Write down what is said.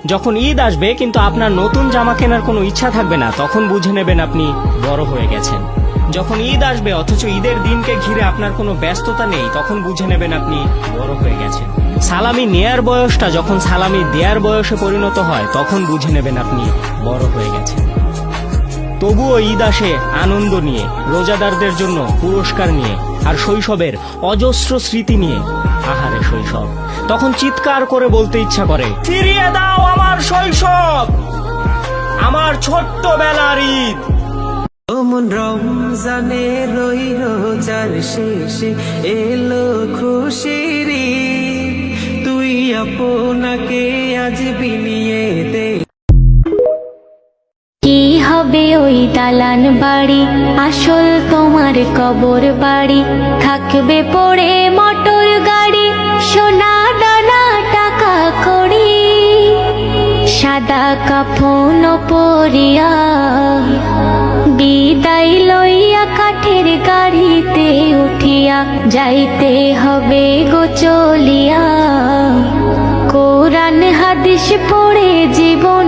যখন ঈদ আসবে কিন্তু আপনার নতুন জামা কেনার কোনো ইচ্ছা থাকবে না, তখন বুঝে নেবেন আপনি বড় হয়ে গেছেন। যখন ঈদ আসবে অথচ ঈদের দিনকে ঘিরে আপনার কোনো ব্যস্ততা নেই, তখন বুঝে নেবেন আপনি বড় হয়ে গেছেন। সালামি নেয়ার বয়সটা যখন সালামি দেয়ার বয়সে পরিণত হয়, তখন বুঝে নেবেন আপনি বড় হয়ে গেছেন। তবুও ঈদ আসে আনন্দ নিয়ে, রোজাদারদের জন্য পুরস্কার নিয়ে, আর শৈশবের অজস্র স্মৃতি নিয়ে। আহারে শৈশব, তখন চিৎকার করে বলতে ইচ্ছা করে, ফিরিয়ে দাও আমার শৈশব, আমার ছোট্টবেলার ঈদ। ওমন রমজানে রই রোজার শেষে এলো খুশির ঈদ, তুই আপনাকে আজ বিনিয়ে দে। কি হবে ওই দালান বাড়ি, আসল তোমার কবর বাড়ি, থাকবে পড়ে মোটর গাড়ি, সোনা দানা টাকা কড়ি, সাদা কাফন পরিয়া বিদায় লইয়া কাঠের গাড়িতে উঠিয়া যাইতে হবে গো চলিয়া, কোরআন হাদিস পড়ে জীবন